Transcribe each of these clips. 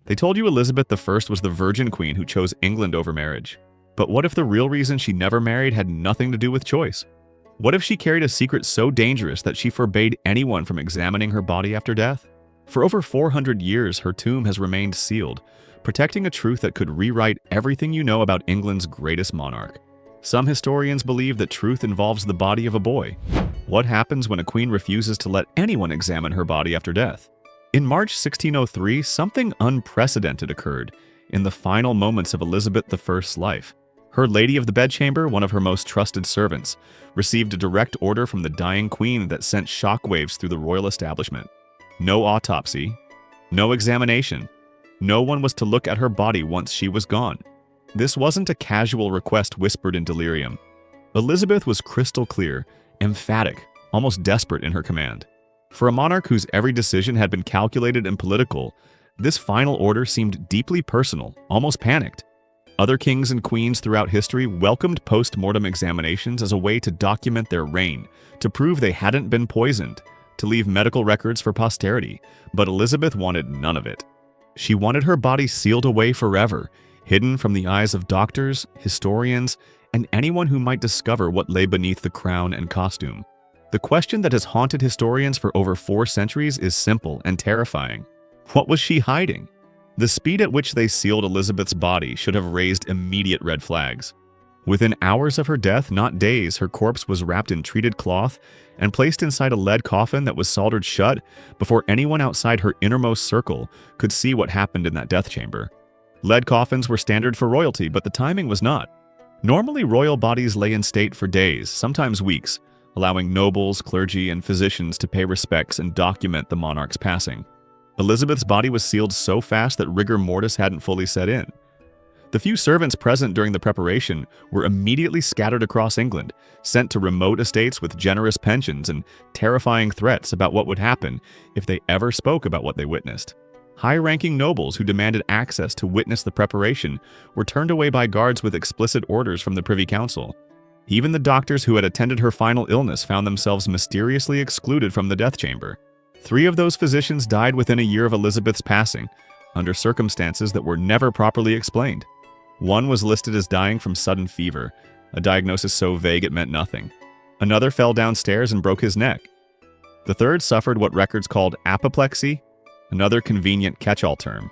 They told you Elizabeth I was the virgin queen who chose England over marriage. But what if the real reason she never married had nothing to do with choice? What if she carried a secret so dangerous that she forbade anyone from examining her body after death? For over 400 years, her tomb has remained sealed, protecting a truth that could rewrite everything you know about England's greatest monarch. Some historians believe that truth involves the body of a boy. What happens when a queen refuses to let anyone examine her body after death? In March 1603, something unprecedented occurred in the final moments of Elizabeth I's life. Her lady of the bedchamber, one of her most trusted servants, received a direct order from the dying queen that sent shockwaves through the royal establishment. No autopsy, no examination. No one was to look at her body once she was gone. This wasn't a casual request whispered in delirium. Elizabeth was crystal clear, emphatic, almost desperate in her command. For a monarch whose every decision had been calculated and political, this final order seemed deeply personal, almost panicked. Other kings and queens throughout history welcomed post-mortem examinations as a way to document their reign, to prove they hadn't been poisoned, to leave medical records for posterity, but Elizabeth wanted none of it. She wanted her body sealed away forever, hidden from the eyes of doctors, historians, and anyone who might discover what lay beneath the crown and costume. The question that has haunted historians for over 4 centuries is simple and terrifying. What was she hiding? The speed at which they sealed Elizabeth's body should have raised immediate red flags. Within hours of her death, not days, her corpse was wrapped in treated cloth and placed inside a lead coffin that was soldered shut before anyone outside her innermost circle could see what happened in that death chamber. Lead coffins were standard for royalty, but the timing was not. Normally, royal bodies lay in state for days, sometimes weeks, allowing nobles, clergy, and physicians to pay respects and document the monarch's passing. Elizabeth's body was sealed so fast that rigor mortis hadn't fully set in. The few servants present during the preparation were immediately scattered across England, sent to remote estates with generous pensions and terrifying threats about what would happen if they ever spoke about what they witnessed. High-ranking nobles who demanded access to witness the preparation were turned away by guards with explicit orders from the Privy Council. Even the doctors who had attended her final illness found themselves mysteriously excluded from the death chamber. 3 of those physicians died within a year of Elizabeth's passing, under circumstances that were never properly explained. One was listed as dying from sudden fever, a diagnosis so vague it meant nothing. Another fell downstairs and broke his neck. The third suffered what records called apoplexy, another convenient catch-all term.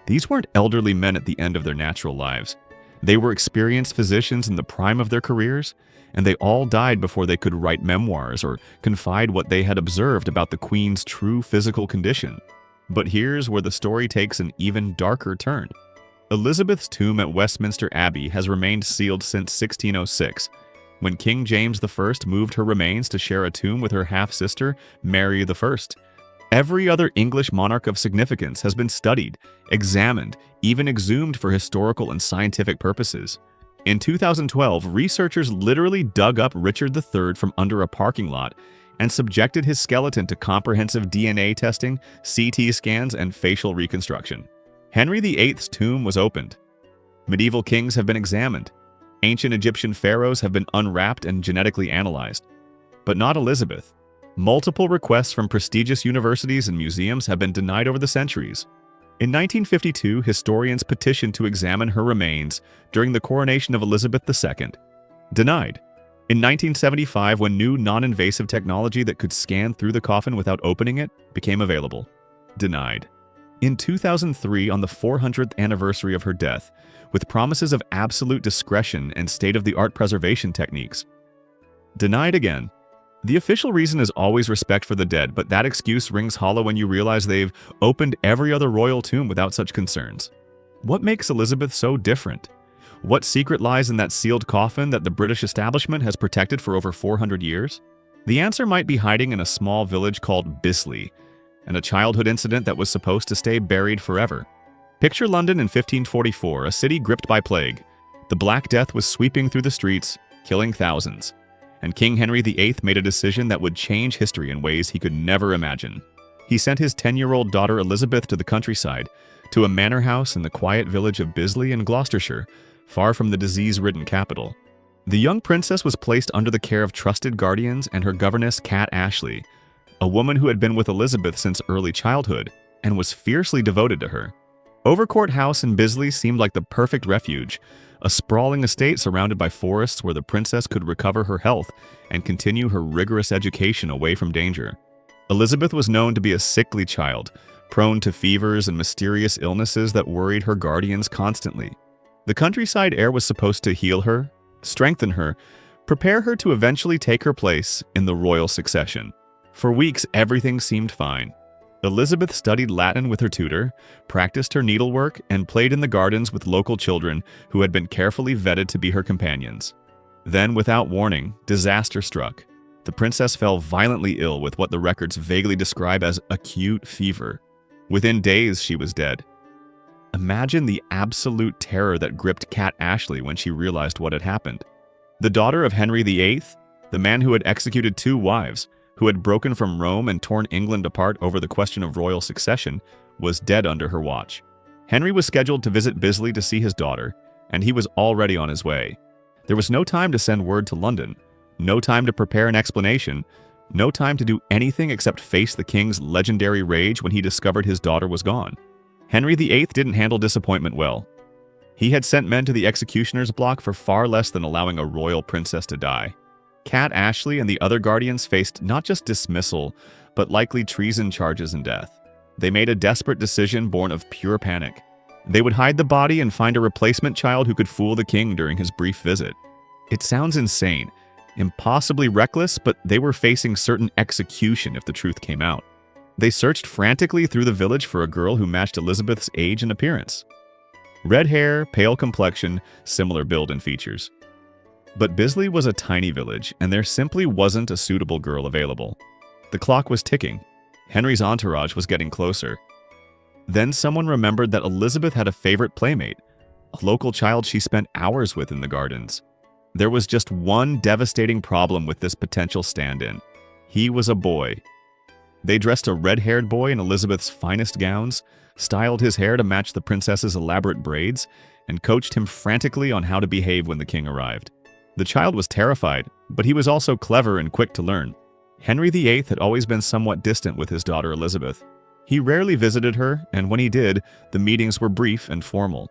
These weren't elderly men at the end of their natural lives. They were experienced physicians in the prime of their careers, and they all died before they could write memoirs or confide what they had observed about the Queen's true physical condition. But here's where the story takes an even darker turn. Elizabeth's tomb at Westminster Abbey has remained sealed since 1606, when King James I moved her remains to share a tomb with her half-sister, Mary I. Every other English monarch of significance has been studied, examined, even exhumed for historical and scientific purposes. In 2012, researchers literally dug up Richard III from under a parking lot and subjected his skeleton to comprehensive DNA testing, CT scans, and facial reconstruction. Henry VIII's tomb was opened. Medieval kings have been examined. Ancient Egyptian pharaohs have been unwrapped and genetically analyzed. But not Elizabeth. Multiple requests from prestigious universities and museums have been denied over the centuries. In 1952, historians petitioned to examine her remains during the coronation of Elizabeth II. Denied. In 1975, when new non-invasive technology that could scan through the coffin without opening it became available. Denied. In 2003, on the 400th anniversary of her death, with promises of absolute discretion and state-of-the-art preservation techniques. Denied again. The official reason is always respect for the dead, but that excuse rings hollow when you realize they've opened every other royal tomb without such concerns. What makes Elizabeth so different? What secret lies in that sealed coffin that the British establishment has protected for over 400 years? The answer might be hiding in a small village called Bisley, and a childhood incident that was supposed to stay buried forever. Picture London in 1544, a city gripped by plague. The Black Death was sweeping through the streets, killing thousands. And King Henry VIII made a decision that would change history in ways he could never imagine. He sent his 10-year-old daughter Elizabeth to the countryside, to a manor house in the quiet village of Bisley in Gloucestershire, far from the disease-ridden capital. The young princess was placed under the care of trusted guardians and her governess Cat Ashley, a woman who had been with Elizabeth since early childhood and was fiercely devoted to her. Overcourt House in Bisley seemed like the perfect refuge, a sprawling estate surrounded by forests where the princess could recover her health and continue her rigorous education away from danger. Elizabeth was known to be a sickly child, prone to fevers and mysterious illnesses that worried her guardians constantly. The countryside air was supposed to heal her, strengthen her, prepare her to eventually take her place in the royal succession. For weeks, everything seemed fine. Elizabeth studied Latin with her tutor, practiced her needlework, and played in the gardens with local children who had been carefully vetted to be her companions. Then, without warning, disaster struck. The princess fell violently ill with what the records vaguely describe as acute fever. Within days, she was dead. Imagine the absolute terror that gripped Kat Ashley when she realized what had happened. The daughter of Henry VIII, the man who had executed 2 wives, who had broken from Rome and torn England apart over the question of royal succession, was dead under her watch. Henry was scheduled to visit Bisley to see his daughter, and he was already on his way. There was no time to send word to London, no time to prepare an explanation, no time to do anything except face the king's legendary rage when he discovered his daughter was gone. Henry VIII didn't handle disappointment well. He had sent men to the executioner's block for far less than allowing a royal princess to die. Kat Ashley and the other guardians faced not just dismissal, but likely treason charges and death. They made a desperate decision born of pure panic. They would hide the body and find a replacement child who could fool the king during his brief visit. It sounds insane, impossibly reckless, but they were facing certain execution if the truth came out. They searched frantically through the village for a girl who matched Elizabeth's age and appearance. Red hair, pale complexion, similar build and features. But Bisley was a tiny village, and there simply wasn't a suitable girl available. The clock was ticking. Henry's entourage was getting closer. Then someone remembered that Elizabeth had a favorite playmate, a local child she spent hours with in the gardens. There was just one devastating problem with this potential stand-in. He was a boy. They dressed a red-haired boy in Elizabeth's finest gowns, styled his hair to match the princess's elaborate braids, and coached him frantically on how to behave when the king arrived. The child was terrified, but he was also clever and quick to learn. Henry VIII had always been somewhat distant with his daughter Elizabeth. He rarely visited her, and when he did, the meetings were brief and formal.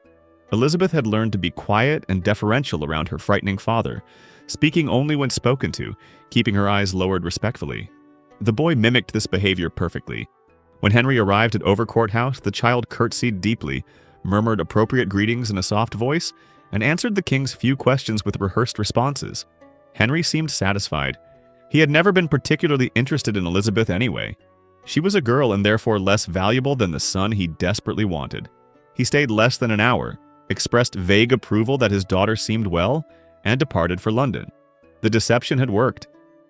Elizabeth had learned to be quiet and deferential around her frightening father, speaking only when spoken to, keeping her eyes lowered respectfully. The boy mimicked this behavior perfectly. When Henry arrived at Overcourt House, the child curtsied deeply, murmured appropriate greetings in a soft voice, and answered the king's few questions with rehearsed responses. Henry seemed satisfied. He had never been particularly interested in Elizabeth anyway. She was a girl and therefore less valuable than the son he desperately wanted. He stayed less than an hour, expressed vague approval that his daughter seemed well, and departed for London. The deception had worked.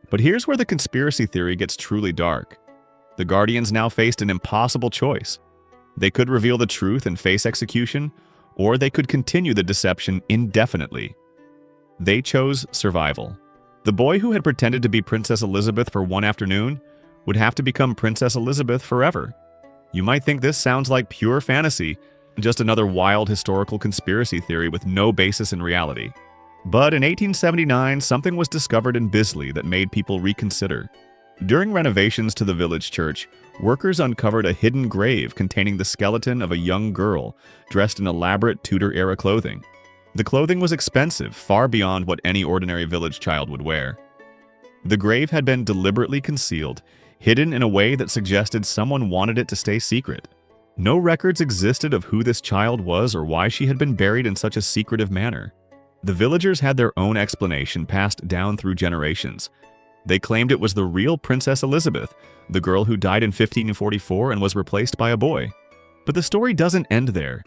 But here's where the conspiracy theory gets truly dark. The Guardians now faced an impossible choice. They could reveal the truth and face execution, or they could continue the deception indefinitely. They chose survival. The boy who had pretended to be Princess Elizabeth for one afternoon would have to become Princess Elizabeth forever. You might think this sounds like pure fantasy, just another wild historical conspiracy theory with no basis in reality. But in 1879, something was discovered in Bisley that made people reconsider. During renovations to the village church, workers uncovered a hidden grave containing the skeleton of a young girl dressed in elaborate Tudor-era clothing. The clothing was expensive, far beyond what any ordinary village child would wear. The grave had been deliberately concealed, hidden in a way that suggested someone wanted it to stay secret. No records existed of who this child was or why she had been buried in such a secretive manner. The villagers had their own explanation passed down through generations. They claimed it was the real Princess Elizabeth, the girl who died in 1544 and was replaced by a boy. But the story doesn't end there.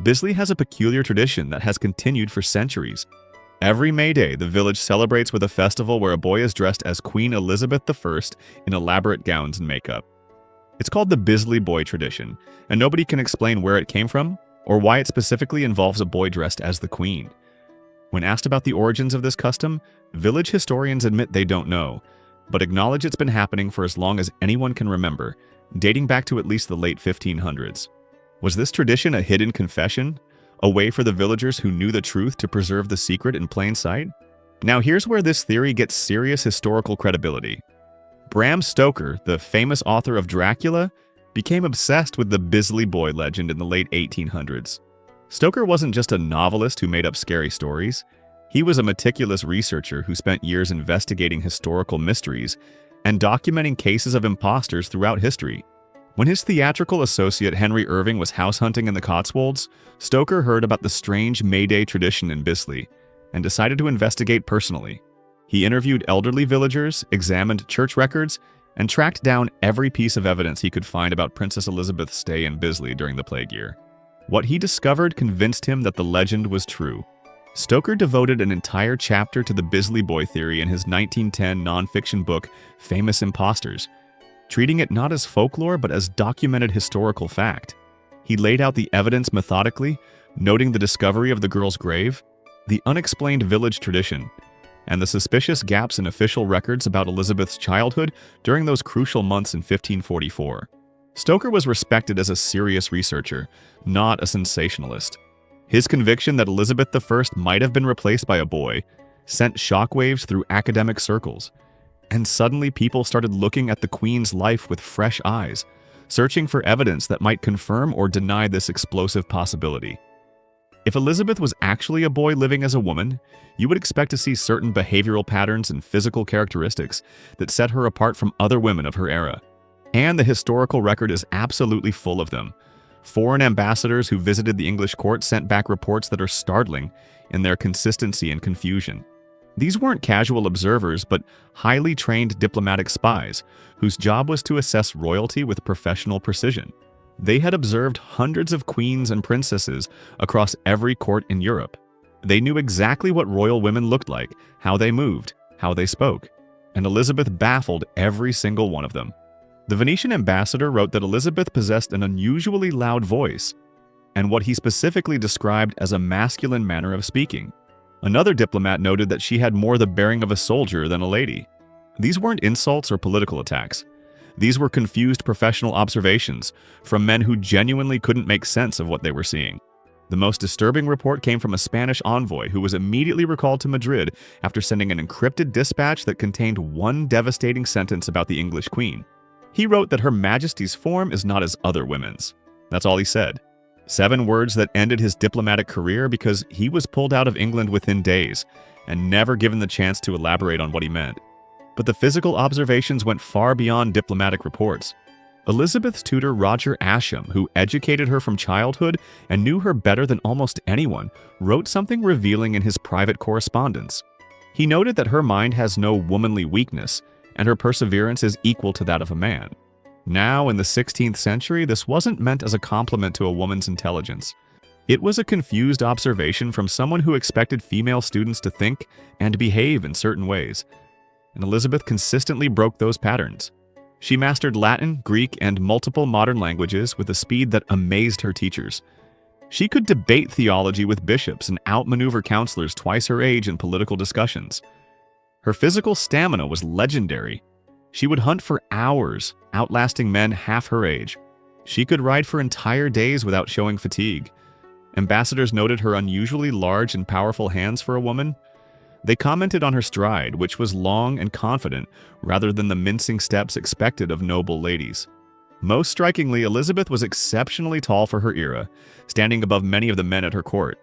Bisley has a peculiar tradition that has continued for centuries. Every May Day, the village celebrates with a festival where a boy is dressed as Queen Elizabeth I in elaborate gowns and makeup. It's called the Bisley Boy tradition, and nobody can explain where it came from or why it specifically involves a boy dressed as the Queen. When asked about the origins of this custom, village historians admit they don't know, but acknowledge it's been happening for as long as anyone can remember, dating back to at least the late 1500s. Was this tradition a hidden confession? A way for the villagers who knew the truth to preserve the secret in plain sight? Now here's where this theory gets serious historical credibility. Bram Stoker, the famous author of Dracula, became obsessed with the Bisley Boy legend in the late 1800s. Stoker wasn't just a novelist who made up scary stories. He was a meticulous researcher who spent years investigating historical mysteries and documenting cases of impostors throughout history. When his theatrical associate Henry Irving was house hunting in the Cotswolds, Stoker heard about the strange May Day tradition in Bisley and decided to investigate personally. He interviewed elderly villagers, examined church records, and tracked down every piece of evidence he could find about Princess Elizabeth's stay in Bisley during the plague year. What he discovered convinced him that the legend was true. Stoker devoted an entire chapter to the Bisley Boy theory in his 1910 nonfiction book, Famous Impostors, treating it not as folklore but as documented historical fact. He laid out the evidence methodically, noting the discovery of the girl's grave, the unexplained village tradition, and the suspicious gaps in official records about Elizabeth's childhood during those crucial months in 1544. Stoker was respected as a serious researcher, not a sensationalist. His conviction that Elizabeth I might have been replaced by a boy sent shockwaves through academic circles, and suddenly people started looking at the Queen's life with fresh eyes, searching for evidence that might confirm or deny this explosive possibility. If Elizabeth was actually a boy living as a woman, you would expect to see certain behavioral patterns and physical characteristics that set her apart from other women of her era. And the historical record is absolutely full of them. Foreign ambassadors who visited the English court sent back reports that are startling in their consistency and confusion. These weren't casual observers, but highly trained diplomatic spies whose job was to assess royalty with professional precision. They had observed hundreds of queens and princesses across every court in Europe. They knew exactly what royal women looked like, how they moved, how they spoke, and Elizabeth baffled every single one of them. The Venetian ambassador wrote that Elizabeth possessed an unusually loud voice, and what he specifically described as a masculine manner of speaking. Another diplomat noted that she had more the bearing of a soldier than a lady. These weren't insults or political attacks. These were confused professional observations from men who genuinely couldn't make sense of what they were seeing. The most disturbing report came from a Spanish envoy who was immediately recalled to Madrid after sending an encrypted dispatch that contained one devastating sentence about the English Queen. He wrote that Her Majesty's form is not as other women's. That's all he said. 7 words that ended his diplomatic career because he was pulled out of England within days and never given the chance to elaborate on what he meant. But the physical observations went far beyond diplomatic reports. Elizabeth's tutor Roger Ascham, who educated her from childhood and knew her better than almost anyone, wrote something revealing in his private correspondence. He noted that her mind has no womanly weakness, and her perseverance is equal to that of a man. Now, in the 16th century, this wasn't meant as a compliment to a woman's intelligence. It was a confused observation from someone who expected female students to think and behave in certain ways, and Elizabeth consistently broke those patterns. She mastered Latin, Greek, and multiple modern languages with a speed that amazed her teachers. She could debate theology with bishops and outmaneuver counselors twice her age in political discussions. Her physical stamina was legendary. She would hunt for hours, outlasting men half her age. She could ride for entire days without showing fatigue. Ambassadors noted her unusually large and powerful hands for a woman. They commented on her stride, which was long and confident, rather than the mincing steps expected of noble ladies. Most strikingly, Elizabeth was exceptionally tall for her era, standing above many of the men at her court.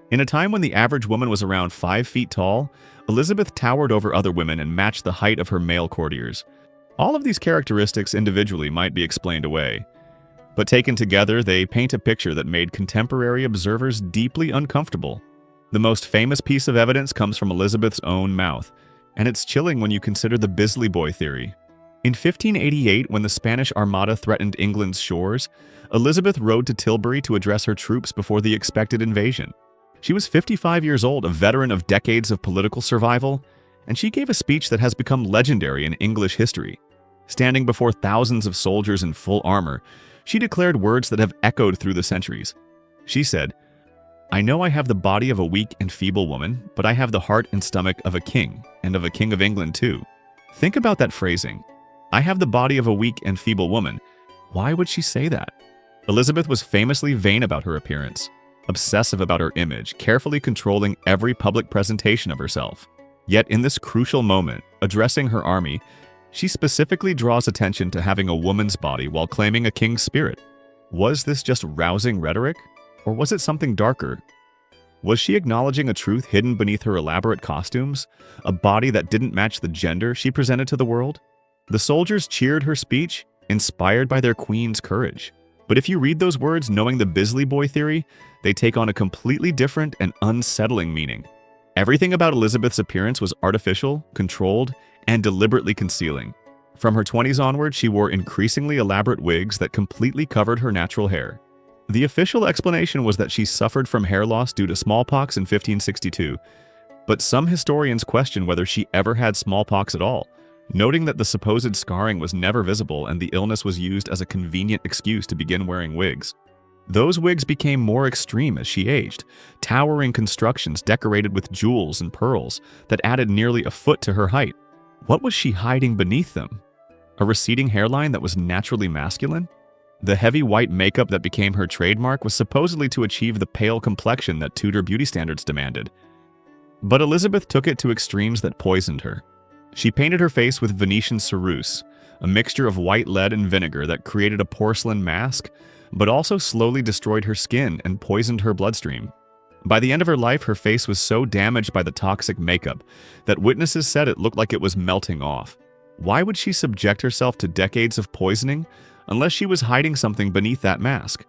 In a time when the average woman was around 5 feet tall, Elizabeth towered over other women and matched the height of her male courtiers. All of these characteristics individually might be explained away, but taken together, they paint a picture that made contemporary observers deeply uncomfortable. The most famous piece of evidence comes from Elizabeth's own mouth, and it's chilling when you consider the Bisley Boy theory. In 1588, when the Spanish Armada threatened England's shores, Elizabeth rode to Tilbury to address her troops before the expected invasion. She was 55 years old, a veteran of decades of political survival, and she gave a speech that has become legendary in English history. Standing before thousands of soldiers in full armor, she declared words that have echoed through the centuries. She said, "I know I have the body of a weak and feeble woman, but I have the heart and stomach of a king, and of a king of England too." Think about that phrasing. I have the body of a weak and feeble woman. Why would she say that? Elizabeth was famously vain about her appearance, obsessive about her image, carefully controlling every public presentation of herself. Yet in this crucial moment, addressing her army, She specifically draws attention to having a woman's body while claiming a king's spirit. Was this just rousing rhetoric? Or was it something darker? Was she acknowledging a truth hidden beneath her elaborate costumes? A body that didn't match the gender she presented to the world? The soldiers cheered her speech, inspired by their queen's courage. But if you read those words knowing the Bisley Boy theory, they take on a completely different and unsettling meaning. Everything about Elizabeth's appearance was artificial, controlled, and deliberately concealing. From her 20s onward, she wore increasingly elaborate wigs that completely covered her natural hair. The official explanation was that she suffered from hair loss due to smallpox in 1562, but some historians question whether she ever had smallpox at all, noting that the supposed scarring was never visible and the illness was used as a convenient excuse to begin wearing wigs. Those wigs became more extreme as she aged, towering constructions decorated with jewels and pearls that added nearly a foot to her height. What was she hiding beneath them? A receding hairline that was naturally masculine? The heavy white makeup that became her trademark was supposedly to achieve the pale complexion that Tudor beauty standards demanded. But Elizabeth took it to extremes that poisoned her. She painted her face with Venetian ceruse, a mixture of white lead and vinegar that created a porcelain mask, but also slowly destroyed her skin and poisoned her bloodstream. By the end of her life, her face was so damaged by the toxic makeup that witnesses said it looked like it was melting off. Why would she subject herself to decades of poisoning unless she was hiding something beneath that mask?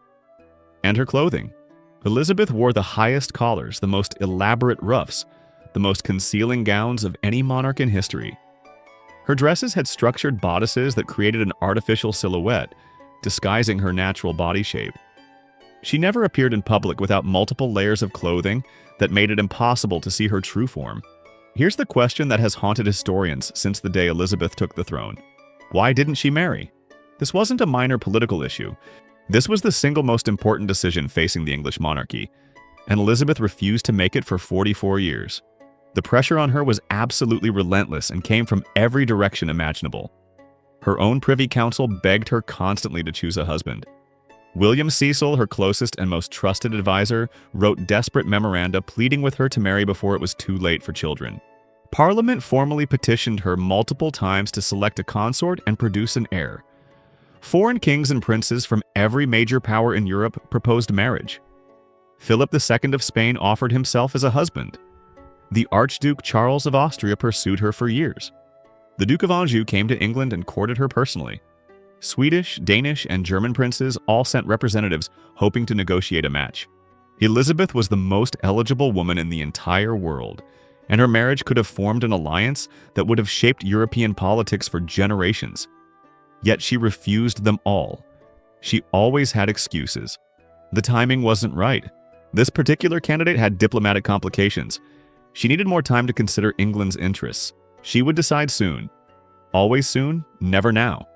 And her clothing. Elizabeth wore the highest collars, the most elaborate ruffs, the most concealing gowns of any monarch in history. Her dresses had structured bodices that created an artificial silhouette, disguising her natural body shape. She never appeared in public without multiple layers of clothing that made it impossible to see her true form. Here's the question that has haunted historians since the day Elizabeth took the throne. Why didn't she marry? This wasn't a minor political issue. This was the single most important decision facing the English monarchy, and Elizabeth refused to make it for 44 years. The pressure on her was absolutely relentless and came from every direction imaginable. Her own Privy Council begged her constantly to choose a husband. William Cecil, her closest and most trusted advisor, wrote desperate memoranda pleading with her to marry before it was too late for children. Parliament formally petitioned her multiple times to select a consort and produce an heir. Foreign kings and princes from every major power in Europe proposed marriage. Philip II of Spain offered himself as a husband. The Archduke Charles of Austria pursued her for years. The Duke of Anjou came to England and courted her personally. Swedish, Danish, and German princes all sent representatives hoping to negotiate a match. Elizabeth was the most eligible woman in the entire world, and her marriage could have formed an alliance that would have shaped European politics for generations. Yet she refused them all. She always had excuses. The timing wasn't right. This particular candidate had diplomatic complications. She needed more time to consider England's interests. She would decide soon. Always soon, never now.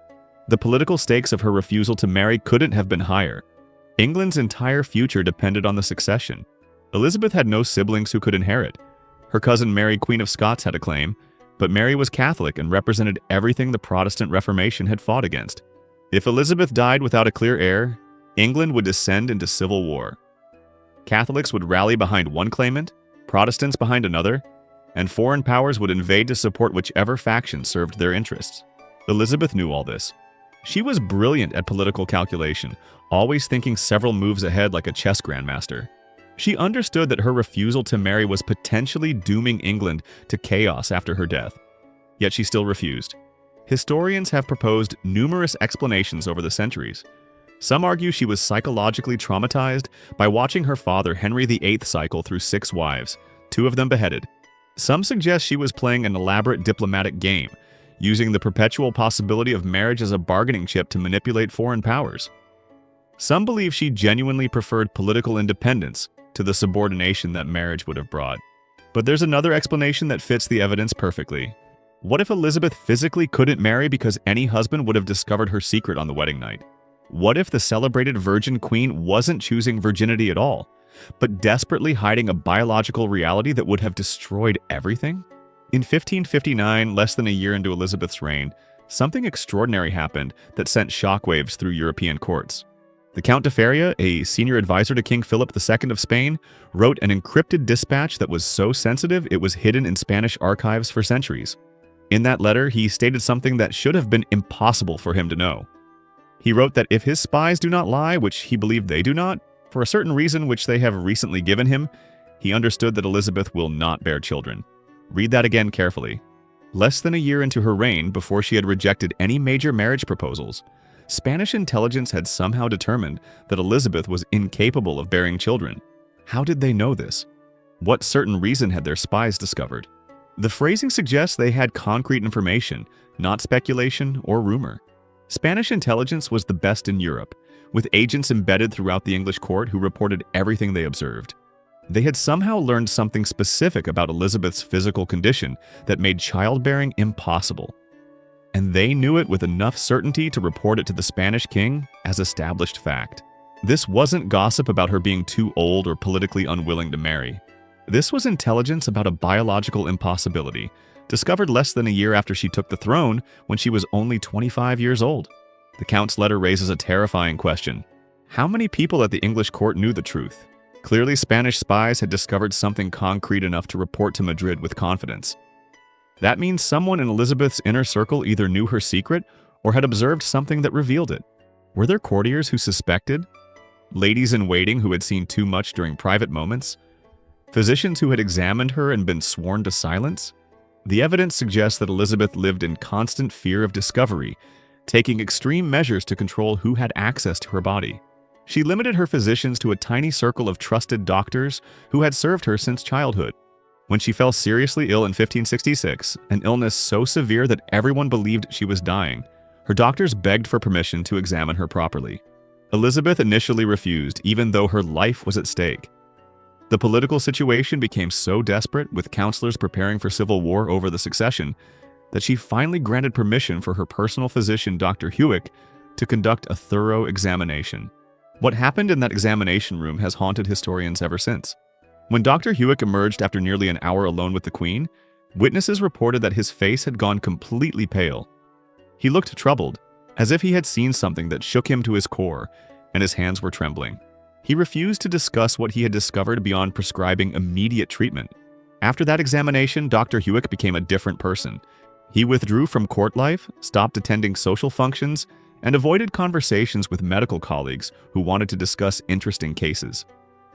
The political stakes of her refusal to marry couldn't have been higher. England's entire future depended on the succession. Elizabeth had no siblings who could inherit. Her cousin Mary, Queen of Scots, had a claim, but Mary was Catholic and represented everything the Protestant Reformation had fought against. If Elizabeth died without a clear heir, England would descend into civil war. Catholics would rally behind one claimant, Protestants behind another, and foreign powers would invade to support whichever faction served their interests. Elizabeth knew all this. She was brilliant at political calculation, always thinking several moves ahead like a chess grandmaster. She understood that her refusal to marry was potentially dooming England to chaos after her death. Yet she still refused. Historians have proposed numerous explanations over the centuries. Some argue she was psychologically traumatized by watching her father Henry VIII cycle through 6 wives, 2 of them beheaded. Some suggest she was playing an elaborate diplomatic game, using the perpetual possibility of marriage as a bargaining chip to manipulate foreign powers. Some believe she genuinely preferred political independence to the subordination that marriage would have brought. But there's another explanation that fits the evidence perfectly. What if Elizabeth physically couldn't marry because any husband would have discovered her secret on the wedding night? What if the celebrated Virgin Queen wasn't choosing virginity at all, but desperately hiding a biological reality that would have destroyed everything? In 1559, less than a year into Elizabeth's reign, something extraordinary happened that sent shockwaves through European courts. The Count de Feria, a senior advisor to King Philip II of Spain, wrote an encrypted dispatch that was so sensitive it was hidden in Spanish archives for centuries. In that letter, he stated something that should have been impossible for him to know. He wrote that if his spies do not lie, which he believed they do not, for a certain reason which they have recently given him, he understood that Elizabeth will not bear children. Read that again carefully. Less than a year into her reign, before she had rejected any major marriage proposals, Spanish intelligence had somehow determined that Elizabeth was incapable of bearing children. How did they know this? What certain reason had their spies discovered? The phrasing suggests they had concrete information, not speculation or rumor. Spanish intelligence was the best in Europe, with agents embedded throughout the English court who reported everything they observed. They had somehow learned something specific about Elizabeth's physical condition that made childbearing impossible. And they knew it with enough certainty to report it to the Spanish king as established fact. This wasn't gossip about her being too old or politically unwilling to marry. This was intelligence about a biological impossibility, discovered less than a year after she took the throne when she was only 25 years old. The Count's letter raises a terrifying question. How many people at the English court knew the truth? Clearly, Spanish spies had discovered something concrete enough to report to Madrid with confidence. That means someone in Elizabeth's inner circle either knew her secret or had observed something that revealed it. Were there courtiers who suspected? Ladies-in-waiting who had seen too much during private moments? Physicians who had examined her and been sworn to silence? The evidence suggests that Elizabeth lived in constant fear of discovery, taking extreme measures to control who had access to her body. She limited her physicians to a tiny circle of trusted doctors who had served her since childhood. When she fell seriously ill in 1566, an illness so severe that everyone believed she was dying, her doctors begged for permission to examine her properly. Elizabeth initially refused, even though her life was at stake. The political situation became so desperate, with counselors preparing for civil war over the succession, that she finally granted permission for her personal physician, Dr. Hewick, to conduct a thorough examination. What happened in that examination room has haunted historians ever since. When Dr. Hewick emerged after nearly an hour alone with the Queen, witnesses reported that his face had gone completely pale. He looked troubled, as if he had seen something that shook him to his core, and his hands were trembling. He refused to discuss what he had discovered beyond prescribing immediate treatment. After that examination, Dr. Hewick became a different person. He withdrew from court life, stopped attending social functions, and avoided conversations with medical colleagues who wanted to discuss interesting cases.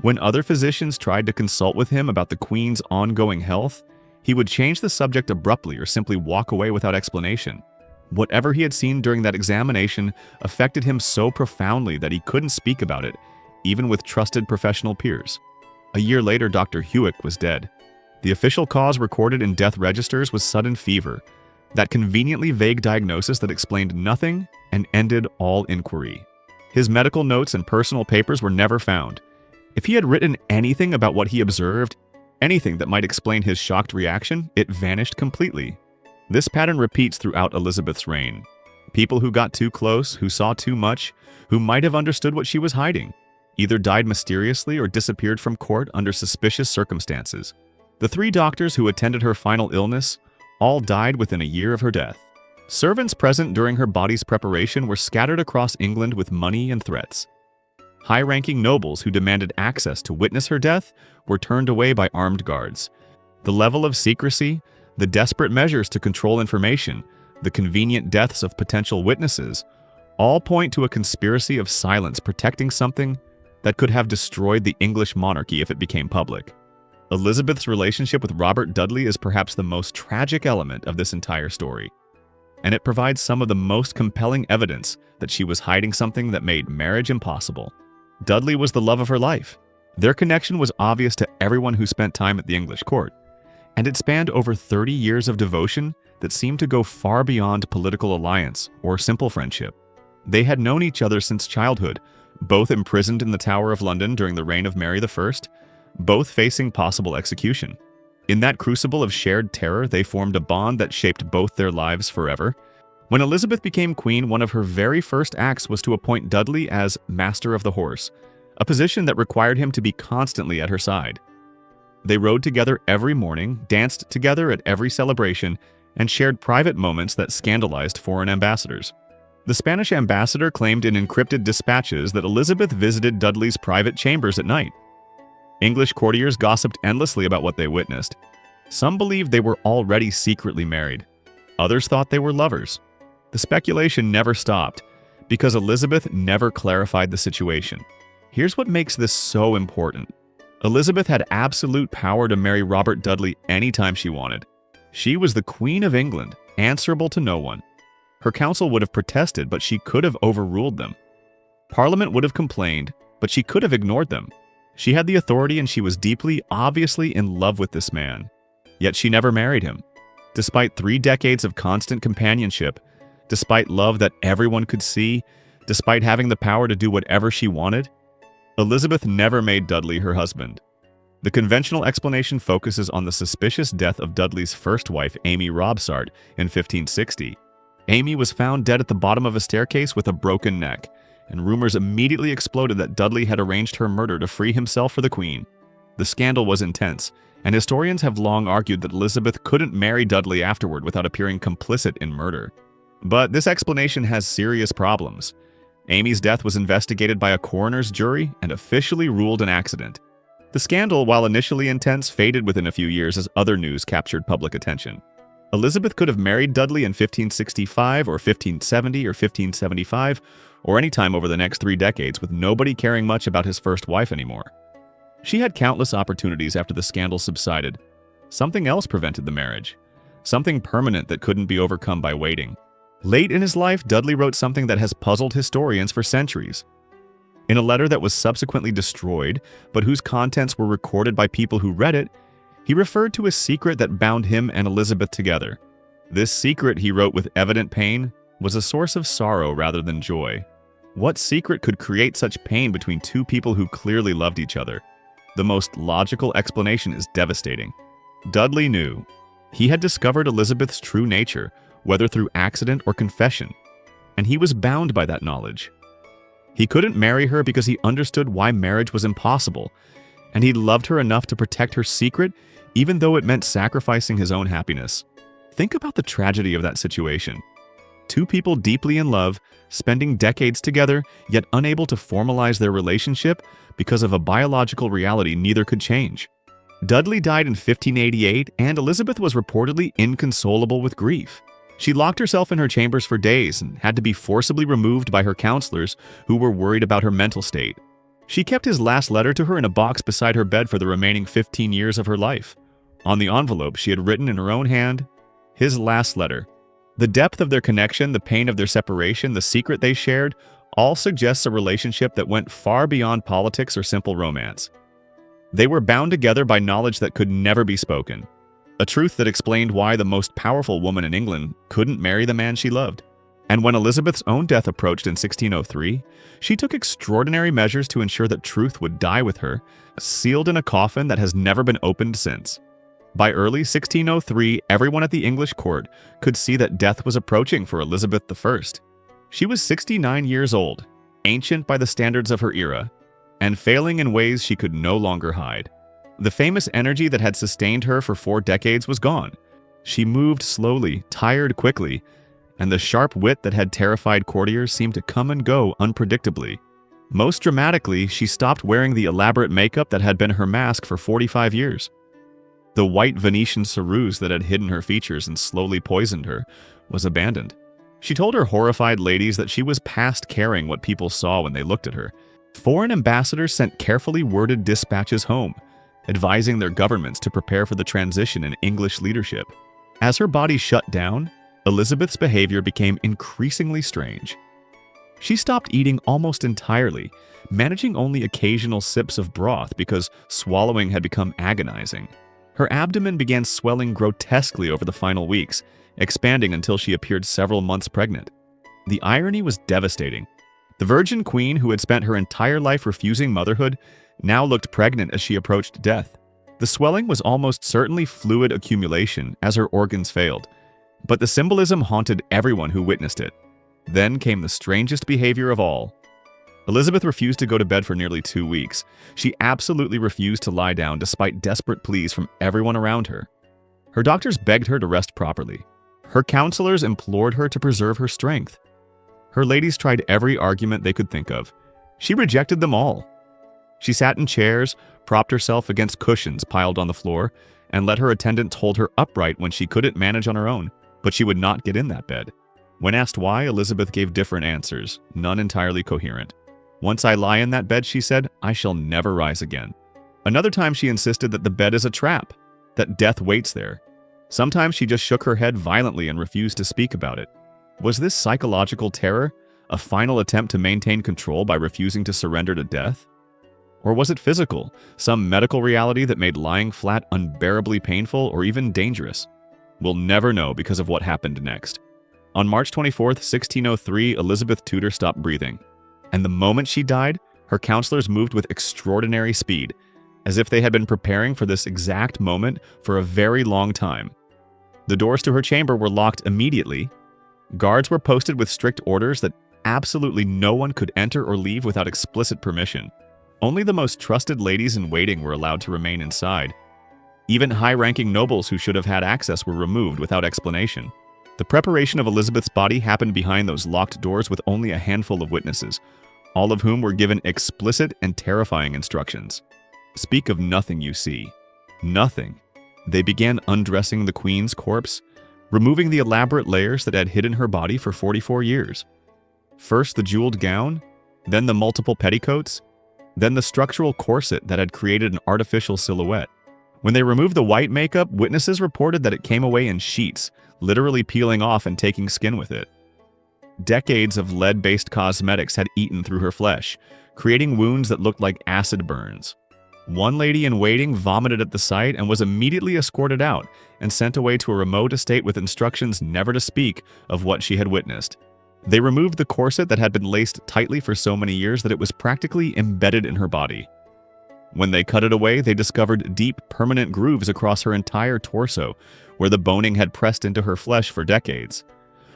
When other physicians tried to consult with him about the Queen's ongoing health, he would change the subject abruptly or simply walk away without explanation. Whatever he had seen during that examination affected him so profoundly that he couldn't speak about it, even with trusted professional peers. A year later, Dr. Hewick was dead. The official cause recorded in death registers was sudden fever, that conveniently vague diagnosis that explained nothing and ended all inquiry. His medical notes and personal papers were never found. If he had written anything about what he observed, anything that might explain his shocked reaction, it vanished completely. This pattern repeats throughout Elizabeth's reign. People who got too close, who saw too much, who might have understood what she was hiding, either died mysteriously or disappeared from court under suspicious circumstances. The 3 doctors who attended her final illness all died within a year of her death. Servants present during her body's preparation were scattered across England with money and threats. High-ranking nobles who demanded access to witness her death were turned away by armed guards. The level of secrecy, the desperate measures to control information, the convenient deaths of potential witnesses, all point to a conspiracy of silence protecting something that could have destroyed the English monarchy if it became public. Elizabeth's relationship with Robert Dudley is perhaps the most tragic element of this entire story, and it provides some of the most compelling evidence that she was hiding something that made marriage impossible. Dudley was the love of her life. Their connection was obvious to everyone who spent time at the English court, and it spanned over 30 years of devotion that seemed to go far beyond political alliance or simple friendship. They had known each other since childhood, both imprisoned in the Tower of London during the reign of Mary I, both facing possible execution. In that crucible of shared terror, they formed a bond that shaped both their lives forever. When Elizabeth became queen, one of her very first acts was to appoint Dudley as Master of the Horse, a position that required him to be constantly at her side. They rode together every morning, danced together at every celebration, and shared private moments that scandalized foreign ambassadors. The Spanish ambassador claimed in encrypted dispatches that Elizabeth visited Dudley's private chambers at night. English courtiers gossiped endlessly about what they witnessed. Some believed they were already secretly married. Others thought they were lovers. The speculation never stopped, because Elizabeth never clarified the situation. Here's what makes this so important. Elizabeth had absolute power to marry Robert Dudley anytime she wanted. She was the Queen of England, answerable to no one. Her council would have protested, but she could have overruled them. Parliament would have complained, but she could have ignored them. She had the authority and she was deeply, obviously in love with this man. Yet she never married him. Despite 3 decades of constant companionship, despite love that everyone could see, despite having the power to do whatever she wanted, Elizabeth never made Dudley her husband. The conventional explanation focuses on the suspicious death of Dudley's first wife, Amy Robsart, in 1560. Amy was found dead at the bottom of a staircase with a broken neck, and rumors immediately exploded that Dudley had arranged her murder to free himself for the Queen. The scandal was intense, and historians have long argued that Elizabeth couldn't marry Dudley afterward without appearing complicit in murder. But this explanation has serious problems. Amy's death was investigated by a coroner's jury and officially ruled an accident. The scandal, while initially intense, faded within a few years as other news captured public attention. Elizabeth could have married Dudley in 1565 or 1570 or 1575, or any time over the next 3 decades, with nobody caring much about his first wife anymore. She had countless opportunities after the scandal subsided. Something else prevented the marriage. Something permanent that couldn't be overcome by waiting. Late in his life, Dudley wrote something that has puzzled historians for centuries. In a letter that was subsequently destroyed, but whose contents were recorded by people who read it, he referred to a secret that bound him and Elizabeth together. This secret, he wrote with evident pain, was a source of sorrow rather than joy. What secret could create such pain between 2 people who clearly loved each other? The most logical explanation is devastating. Dudley knew. He had discovered Elizabeth's true nature, whether through accident or confession, and he was bound by that knowledge. He couldn't marry her because he understood why marriage was impossible, and he loved her enough to protect her secret, even though it meant sacrificing his own happiness. Think about the tragedy of that situation. 2 people deeply in love, spending decades together, yet unable to formalize their relationship because of a biological reality neither could change. Dudley died in 1588, and Elizabeth was reportedly inconsolable with grief. She locked herself in her chambers for days and had to be forcibly removed by her counselors who were worried about her mental state. She kept his last letter to her in a box beside her bed for the remaining 15 years of her life. On the envelope, she had written in her own hand, "His last letter." The depth of their connection, the pain of their separation, the secret they shared, all suggests a relationship that went far beyond politics or simple romance. They were bound together by knowledge that could never be spoken. A truth that explained why the most powerful woman in England couldn't marry the man she loved. And when Elizabeth's own death approached in 1603, she took extraordinary measures to ensure that truth would die with her, sealed in a coffin that has never been opened since. By early 1603, everyone at the English court could see that death was approaching for Elizabeth I. She was 69 years old, ancient by the standards of her era, and failing in ways she could no longer hide. The famous energy that had sustained her for 4 decades was gone. She moved slowly, tired quickly, and the sharp wit that had terrified courtiers seemed to come and go unpredictably. Most dramatically, she stopped wearing the elaborate makeup that had been her mask for 45 years. The white Venetian ceruse that had hidden her features and slowly poisoned her was abandoned. She told her horrified ladies that she was past caring what people saw when they looked at her. Foreign ambassadors sent carefully worded dispatches home, advising their governments to prepare for the transition in English leadership. As her body shut down, Elizabeth's behavior became increasingly strange. She stopped eating almost entirely, managing only occasional sips of broth because swallowing had become agonizing. Her abdomen began swelling grotesquely over the final weeks, expanding until she appeared several months pregnant. The irony was devastating. The Virgin Queen, who had spent her entire life refusing motherhood, now looked pregnant as she approached death. The swelling was almost certainly fluid accumulation as her organs failed, but the symbolism haunted everyone who witnessed it. Then came the strangest behavior of all. Elizabeth refused to go to bed for nearly 2 weeks. She absolutely refused to lie down despite desperate pleas from everyone around her. Her doctors begged her to rest properly. Her counselors implored her to preserve her strength. Her ladies tried every argument they could think of. She rejected them all. She sat in chairs, propped herself against cushions piled on the floor, and let her attendants hold her upright when she couldn't manage on her own. But she would not get in that bed. When asked why, Elizabeth gave different answers, none entirely coherent. "Once I lie in that bed," she said, "I shall never rise again." Another time she insisted that the bed is a trap, that death waits there. Sometimes she just shook her head violently and refused to speak about it. Was this psychological terror, a final attempt to maintain control by refusing to surrender to death? Or was it physical, some medical reality that made lying flat unbearably painful or even dangerous? We'll never know because of what happened next. On March 24th, 1603, Elizabeth Tudor stopped breathing. And the moment she died, her counselors moved with extraordinary speed, as if they had been preparing for this exact moment for a very long time. The doors to her chamber were locked immediately. Guards were posted with strict orders that absolutely no one could enter or leave without explicit permission. Only the most trusted ladies in waiting were allowed to remain inside. Even high-ranking nobles who should have had access were removed without explanation. The preparation of Elizabeth's body happened behind those locked doors with only a handful of witnesses, all of whom were given explicit and terrifying instructions. Speak of nothing you see. Nothing. They began undressing the Queen's corpse, removing the elaborate layers that had hidden her body for 44 years. First the jeweled gown, then the multiple petticoats, then the structural corset that had created an artificial silhouette. When they removed the white makeup, witnesses reported that it came away in sheets, literally peeling off and taking skin with it. Decades of lead-based cosmetics had eaten through her flesh, creating wounds that looked like acid burns. One lady in waiting vomited at the sight and was immediately escorted out and sent away to a remote estate with instructions never to speak of what she had witnessed. They removed the corset that had been laced tightly for so many years that it was practically embedded in her body. When they cut it away, they discovered deep, permanent grooves across her entire torso, where the boning had pressed into her flesh for decades.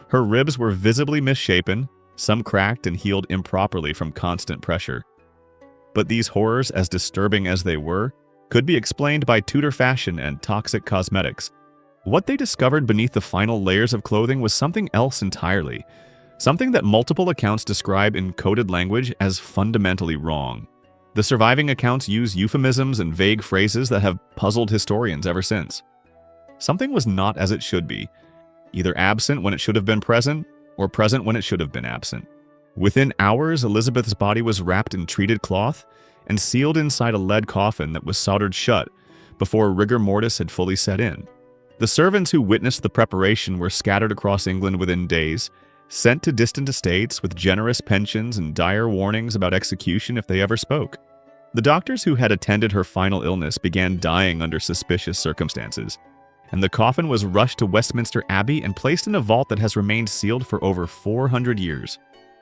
Her ribs were visibly misshapen, some cracked and healed improperly from constant pressure. But these horrors, as disturbing as they were, could be explained by Tudor fashion and toxic cosmetics. What they discovered beneath the final layers of clothing was something else entirely, something that multiple accounts describe in coded language as fundamentally wrong. The surviving accounts use euphemisms and vague phrases that have puzzled historians ever since. Something was not as it should be, either absent when it should have been present, or present when it should have been absent. Within hours, Elizabeth's body was wrapped in treated cloth and sealed inside a lead coffin that was soldered shut before rigor mortis had fully set in. The servants who witnessed the preparation were scattered across England within days, sent to distant estates with generous pensions and dire warnings about execution if they ever spoke. The doctors who had attended her final illness began dying under suspicious circumstances, and the coffin was rushed to Westminster Abbey and placed in a vault that has remained sealed for over 400 years.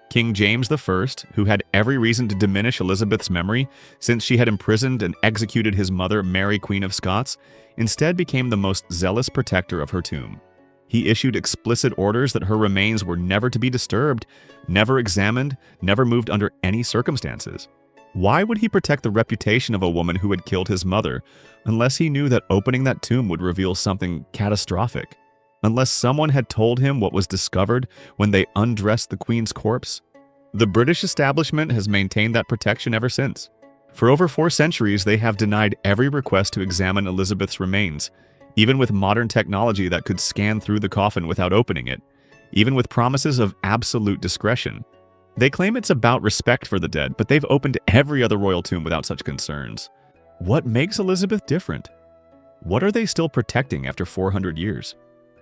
King James I, who had every reason to diminish Elizabeth's memory since she had imprisoned and executed his mother, Mary, Queen of Scots, instead became the most zealous protector of her tomb. He issued explicit orders that her remains were never to be disturbed, never examined, never moved under any circumstances. Why would he protect the reputation of a woman who had killed his mother, unless he knew that opening that tomb would reveal something catastrophic? Unless someone had told him what was discovered when they undressed the Queen's corpse? The British establishment has maintained that protection ever since. For over 4 centuries, they have denied every request to examine Elizabeth's remains, even with modern technology that could scan through the coffin without opening it, even with promises of absolute discretion. They claim it's about respect for the dead, but they've opened every other royal tomb without such concerns. What makes Elizabeth different? What are they still protecting after 400 years?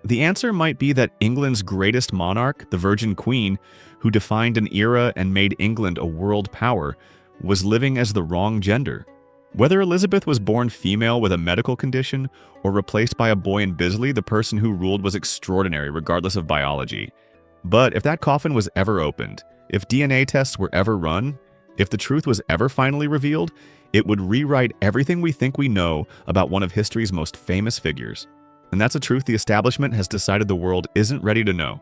The answer might be that England's greatest monarch, the Virgin Queen, who defined an era and made England a world power, was living as the wrong gender. Whether Elizabeth was born female with a medical condition or replaced by a boy in Bisley, the person who ruled was extraordinary regardless of biology. But if that coffin was ever opened, if DNA tests were ever run, if the truth was ever finally revealed, it would rewrite everything we think we know about one of history's most famous figures. And that's a truth the establishment has decided the world isn't ready to know.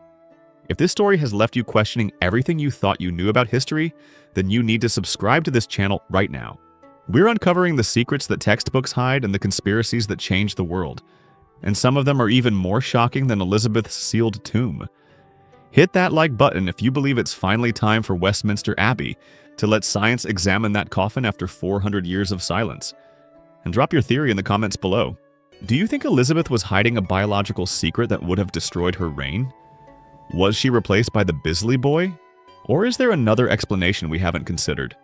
If this story has left you questioning everything you thought you knew about history, then you need to subscribe to this channel right now. We're uncovering the secrets that textbooks hide and the conspiracies that change the world. And some of them are even more shocking than Elizabeth's sealed tomb. Hit that like button if you believe it's finally time for Westminster Abbey to let science examine that coffin after 400 years of silence. And drop your theory in the comments below. Do you think Elizabeth was hiding a biological secret that would have destroyed her reign? Was she replaced by the Bisley Boy? Or is there another explanation we haven't considered?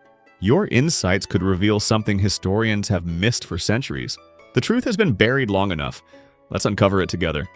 Your insights could reveal something historians have missed for centuries. The truth has been buried long enough. Let's uncover it together.